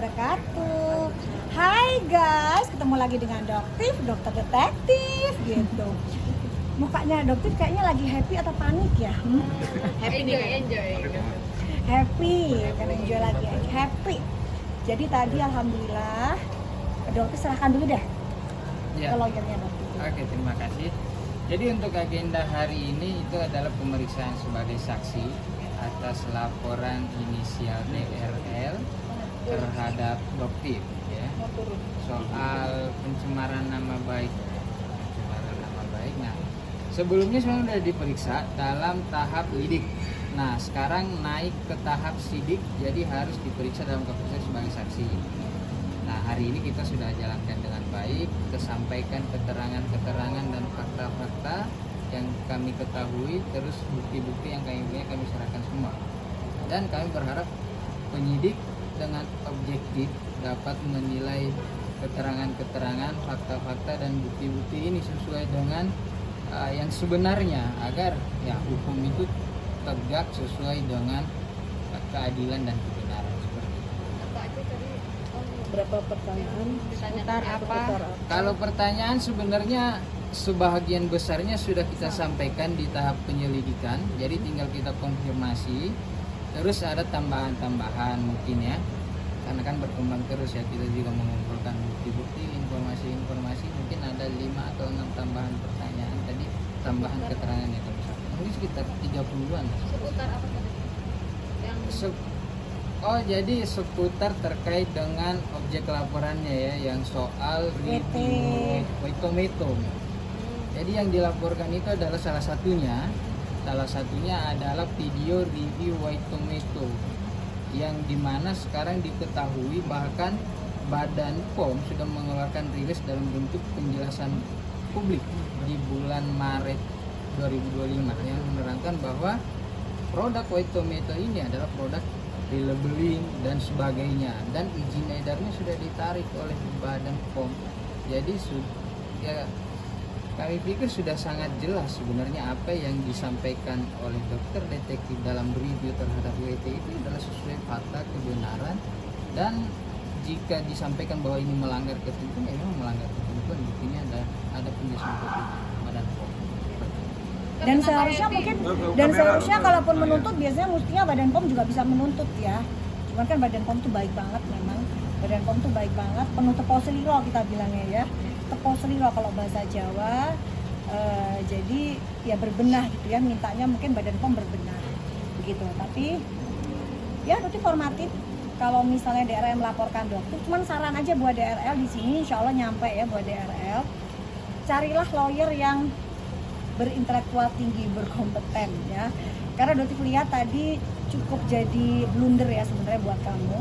wabarakatuh. Hai guys, ketemu lagi dengan Doktif, dokter detektif gitu. Mukanya Doktif kayaknya lagi happy atau panik ya? Happy nih, enjoy. Happy, kan enjoy lagi, happy. Jadi tadi alhamdulillah, Doktif serahkan dulu deh ke lawyernya Doktif. Oke, terima kasih. Jadi untuk agenda hari ini itu adalah pemeriksaan sebagai saksi atas laporan inisial DRL terhadap Doktif ya, soal pencemaran nama baik. Nah, sebelumnya sebenarnya sudah diperiksa dalam tahap lidik. Nah, sekarang naik ke tahap sidik, jadi harus diperiksa dalam kapasitas sebagai saksi. Nah, hari ini kita sudah jalankan dengan baik, kita sampaikan keterangan-keterangan dan fakta-fakta yang kami ketahui, terus bukti-bukti yang kami punya kami serahkan semua. Dan kami berharap penyidik dengan objektif dapat menilai keterangan-keterangan, fakta-fakta dan bukti-bukti ini sesuai dengan yang sebenarnya, agar ya hukum itu tegak sesuai dengan keadilan dan kebenaran seperti itu. Apa aja tadi? Berapa pertanyaan? Seputar apa? Kalau pertanyaan sebenarnya sebahagian besarnya sudah kita sampaikan di tahap penyelidikan, jadi tinggal kita konfirmasi. Terus ada tambahan-tambahan mungkin ya, karena kan berkembang terus ya, kita juga mengumpulkan bukti-bukti, informasi-informasi, mungkin ada 5 atau 6 tambahan pertanyaan tadi, tambahan keterangan yang kami sampaikan. Mungkin sekitar 30-an. Seputar apa tadi? Jadi seputar terkait dengan objek laporannya ya, yang soal review Waitometo. Jadi yang dilaporkan itu adalah salah satunya adalah video review Waitometo, yang dimana sekarang diketahui bahkan Badan POM sudah mengeluarkan rilis dalam bentuk penjelasan publik di bulan Maret 2025 yang menerangkan bahwa produk Waitometo ini adalah produk relabeling dan sebagainya, dan izin edarnya sudah ditarik oleh Badan POM. Jadi ya, kami pikir sudah sangat jelas sebenarnya apa yang disampaikan oleh dokter detektif dalam review terhadap WT itu adalah sesuai fakta, kebenaran, dan jika disampaikan bahwa ini melanggar ketentuan, ya memang melanggar ketentuan. Buktinya ada penjelasan publik Badan POM. Dan seharusnya kalaupun menuntut, biasanya mestinya Badan POM juga bisa menuntut ya. Cuman kan Badan POM tuh baik banget memang. Badan POM tuh baik banget, penuh tepo seliro kita bilangnya ya. Tepo seliro kalau bahasa Jawa. Jadi ya berbenah gitu ya, mintanya mungkin Badan POM berbenah begitu. Tapi ya itu formatif. Kalau misalnya DRL melaporkan dokter, cuman saran aja buat DRL di sini, insya Allah nyampe ya buat DRL. Carilah lawyer yang berintelektual tinggi, berkompeten ya. Karena Dokter lihat tadi cukup jadi blunder ya sebenarnya buat kamu.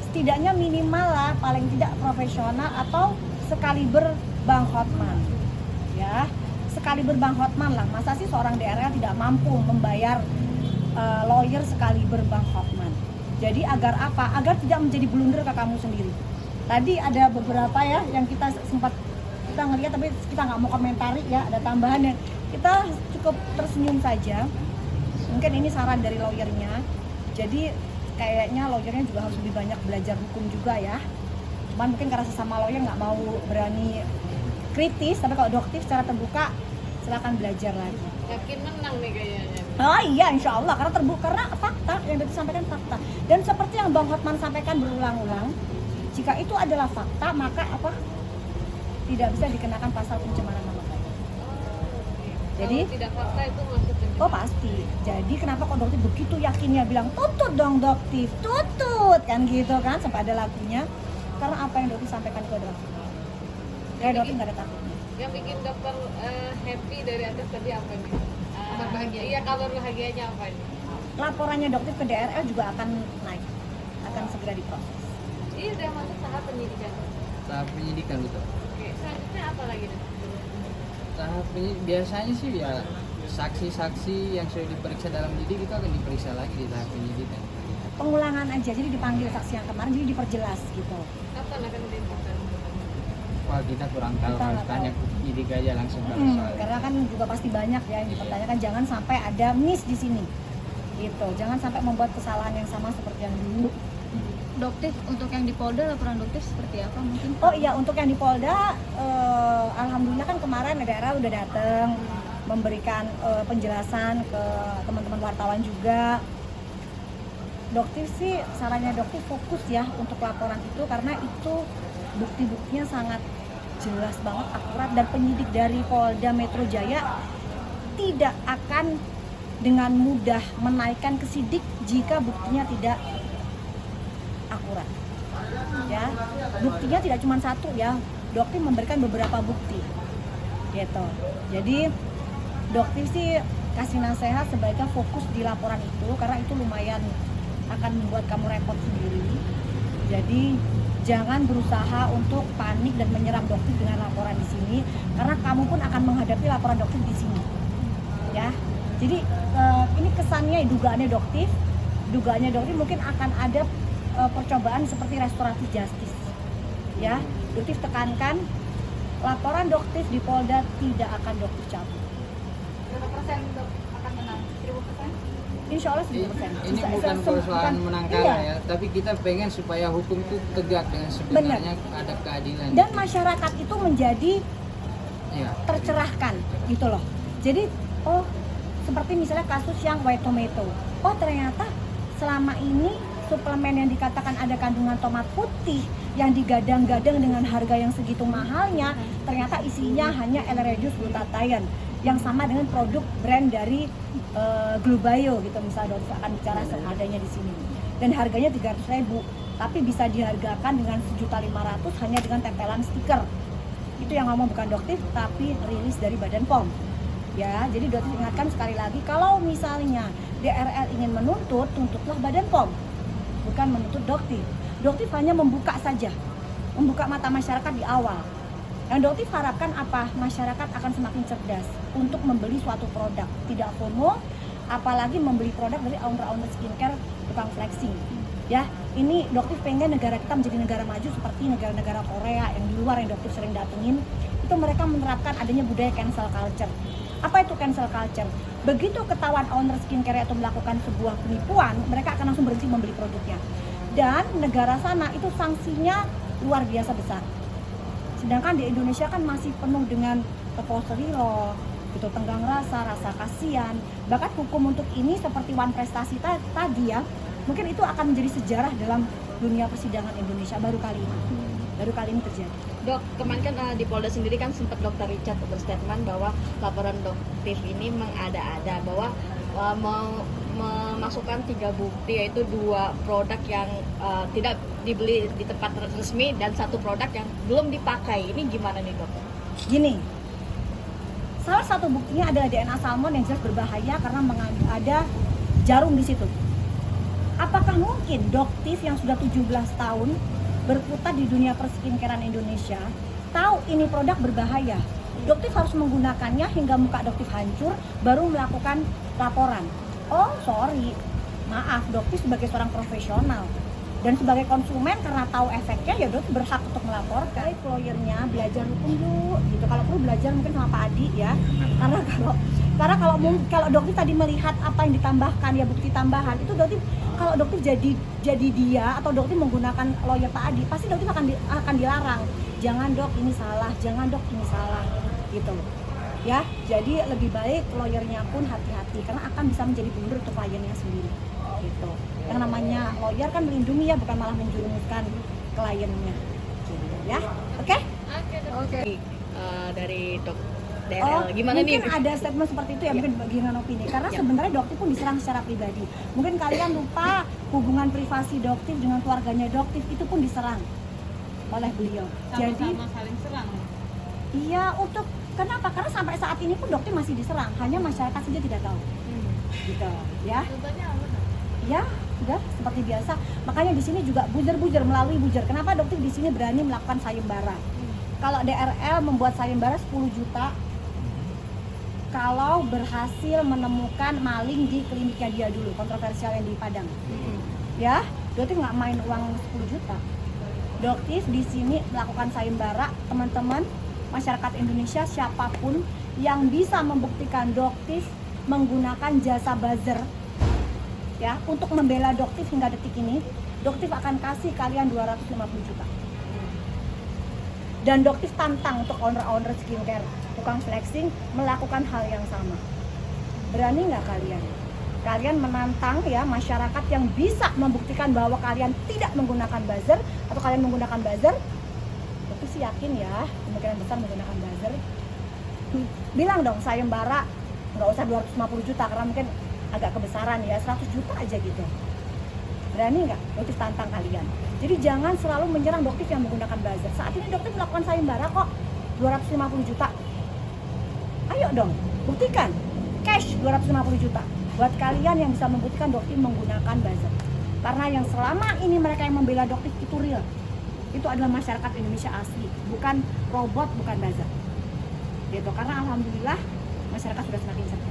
Setidaknya minimal lah, paling tidak profesional atau sekaliber Bang Hotman. Ya, sekaliber Bang Hotman lah. Masa sih seorang DRL tidak mampu membayar lawyer sekaliber Bang Hotman? Jadi agar apa? Agar tidak menjadi blunder ke kamu sendiri. Tadi ada beberapa ya yang kita sempat ngelihat, tapi kita nggak mau komentari ya, ada tambahan yang kita cukup tersenyum saja. Mungkin ini saran dari lawyernya. Jadi kayaknya lawyernya juga harus lebih banyak belajar hukum juga ya. Cuman mungkin karena sesama lawyer nggak mau berani kritis, tapi kalau Doktif secara terbuka silakan belajar lagi. Yakin menang nih kayaknya. Oh iya, insya Allah, karena terbuka, karena fakta yang disampaikan fakta. Dan seperti yang Bang Hotman sampaikan berulang-ulang, jika itu adalah fakta, maka apa? Tidak bisa dikenakan pasal pencemaran nama baik. Jadi kalau tidak fakta itu masuk pencemaran. Oh pasti. Jadi kenapa kok Doktif begitu yakinnya bilang tutut dong Doktif, tutut kan gitu kan, sampai ada lagunya. Karena apa yang Doktif sampaikan itu adalah fakta. Ya Doktif nggak ada takutnya. Yang bikin dokter happy dari atas tadi apa nih? Kabar bahagia. Iya, kabar bahagianya apa nih? Laporannya Doktif ke DRL juga akan naik, akan segera diproses. Ini udah masuk tahap penyidikan. Tahap penyidikan betul. Oke, selanjutnya apa lagi nih? Tahap biasanya sih ya saksi-saksi yang sudah diperiksa dalam lidik itu akan diperiksa lagi di tahap penyidikan. Pengulangan aja, jadi dipanggil saksi yang kemarin, jadi diperjelas gitu. Kapan akan diinfokan? Wah, kita kurang tahu, Kita harus nggak tanya tahu. ke penyidik aja langsung soal. Karena kan juga pasti banyak ya yang dipertanyakan, jangan sampai ada miss di sini gitu, jangan sampai membuat kesalahan yang sama seperti yang dulu Doktif untuk yang di Polda laporan doktif seperti apa mungkin? Oh iya, untuk yang di Polda, alhamdulillah kan kemarin daerah udah datang memberikan penjelasan ke teman-teman wartawan juga. Doktif sih, sarannya doktif fokus ya untuk laporan itu karena itu bukti-buktinya sangat jelas banget, akurat, dan penyidik dari Polda Metro Jaya tidak akan dengan mudah menaikkan ke sidik jika buktinya tidak akurat. Ya, buktinya tidak cuma satu ya, dokter memberikan beberapa bukti gitu. Jadi dokter sih kasih nasihat sebaiknya fokus di laporan itu karena itu lumayan akan membuat kamu repot sendiri. Jadi jangan berusaha untuk panik dan menyerang dokter dengan laporan di sini karena kamu pun akan menghadapi laporan dokter di sini. Ya. Jadi ini kesannya dugaannya dokter mungkin akan ada percobaan seperti restoratif justice. Ya, dokter tekankan laporan dokter di Polda tidak akan dokter cabut. Berapa persen Dok akan menang? 1000%? Insya Allah 1000%. Ini bukan persoalan menang kalah ya, tapi kita pengen supaya hukum itu tegak dengan sebenarnya ada keadilan. Dan masyarakat itu menjadi Ya. tercerahkan gitu loh. Jadi oh seperti misalnya kasus yang white tomato. Oh ternyata selama ini suplemen yang dikatakan ada kandungan tomat putih yang digadang-gadang dengan harga yang segitu mahalnya ternyata isinya hanya L-reduced glutathione yang sama dengan produk brand dari Glubayo gitu misalnya, dokter akan bicara seadanya di sini dan harganya 300.000 tapi bisa dihargakan dengan 1.500.000 hanya dengan tempelan stiker. Itu yang ngomong bukan dokter tapi rilis dari Badan POM. Ya, jadi dokter ingatkan sekali lagi kalau misalnya DRL ingin menuntut, tuntutlah Badan POM, bukan menuntut dokter. Dokter hanya membuka saja, membuka mata masyarakat di awal. Yang dokter harapkan apa? Masyarakat akan semakin cerdas untuk membeli suatu produk, tidak FOMO, apalagi membeli produk dari owner-owner skincare tukang flexing. Ya, ini dokter pengen negara kita menjadi negara maju seperti negara-negara Korea yang di luar yang dokter sering datengin. Itu mereka menerapkan adanya budaya cancel culture. Apa itu cancel culture? Begitu ketahuan owner skincare itu melakukan sebuah penipuan, mereka akan langsung berhenti membeli produknya. Dan negara sana itu sanksinya luar biasa besar. Sedangkan di Indonesia kan masih penuh dengan repository law, gitu, tenggang rasa kasihan. Bahkan hukum untuk ini seperti One Prestasi tadi ya, mungkin itu akan menjadi sejarah dalam dunia persidangan Indonesia baru kali ini terjadi. Dok, kemarin kan di Polda sendiri kan sempat Dr. Richard berstatement bahwa laporan doktif ini mengada-ada, bahwa mau memasukkan 3 bukti, yaitu 2 produk yang tidak dibeli di tempat resmi dan 1 produk yang belum dipakai. Ini gimana nih dok? Gini, salah satu buktinya adalah DNA salmon yang jelas berbahaya karena ada jarum di situ. Apakah mungkin doktif yang sudah 17 tahun berkutat di dunia perskincarean Indonesia tahu ini produk berbahaya? Doktif harus menggunakannya hingga muka doktif hancur baru melakukan laporan. Oh sorry, maaf, doktif sebagai seorang profesional dan sebagai konsumen karena tahu efeknya ya doktif berhak untuk melaporkan. Lawyernya belajar hukum dulu gitu, kalau perlu belajar mungkin sama Pak Adi ya, karena kalau doktif tadi melihat apa yang ditambahkan ya bukti tambahan itu doktif, kalau doktif jadi dia atau doktif menggunakan lawyer Pak Adi pasti doktif akan dilarang, jangan dok ini salah, jangan dok ini salah gitu ya. Jadi lebih baik lawyernya pun hati-hati karena akan bisa menjadi blunder untuk kliennya sendiri gitu. Yang namanya lawyer kan melindungi ya, bukan malah menjerumuskan kliennya gitu ya. Oke? Oke. Dari dok DRL gimana nih? Mungkin ada statement seperti itu ya, mungkin bagian opini karena sebenarnya dokter pun diserang secara pribadi. Mungkin kalian lupa hubungan privasi dokter dengan keluarganya dokter itu pun diserang oleh beliau. Sama-sama saling serang. Iya, untuk kenapa? Karena sampai saat ini pun dokter masih diserang, hanya masyarakat saja tidak tahu. Gitu ya. Contohnya apa? Ya, sudah seperti biasa. Makanya di sini juga buzzer melalui buzzer. Kenapa dokter di sini berani melakukan sayembara? Kalau DRL membuat sayembara 10 juta kalau berhasil menemukan maling di kliniknya dia dulu, kontroversial yang di Padang. Ya, dokter nggak main uang 10 juta. Dokter di sini melakukan sayembara, teman-teman masyarakat Indonesia siapapun yang bisa membuktikan dokter menggunakan jasa buzzer ya untuk membela dokter hingga detik ini, Doktif akan kasih kalian 250 juta. Dan Doktif tantang untuk owner-owner skincare, tukang flexing melakukan hal yang sama. Berani nggak kalian? Kalian menantang ya masyarakat yang bisa membuktikan bahwa kalian tidak menggunakan buzzer atau kalian menggunakan buzzer. Doktif sih yakin ya kemungkinan besar menggunakan buzzer. Bilang dong sayembara nggak usah 250 juta karena mungkin agak kebesaran ya, 100 juta aja gitu. Berani nggak Doktif tantang kalian? Jadi jangan selalu menyerang Doktif yang menggunakan buzzer. Saat ini Doktif melakukan sayembara kok 250 juta. Ayo dong, buktikan. Cash 250 juta. Buat kalian yang bisa membuktikan Doktif menggunakan buzzer. Karena yang selama ini mereka yang membela Doktif itu real. Itu adalah masyarakat Indonesia asli, bukan robot, bukan buzzer. Gitu. Karena alhamdulillah masyarakat sudah semakin cerdas.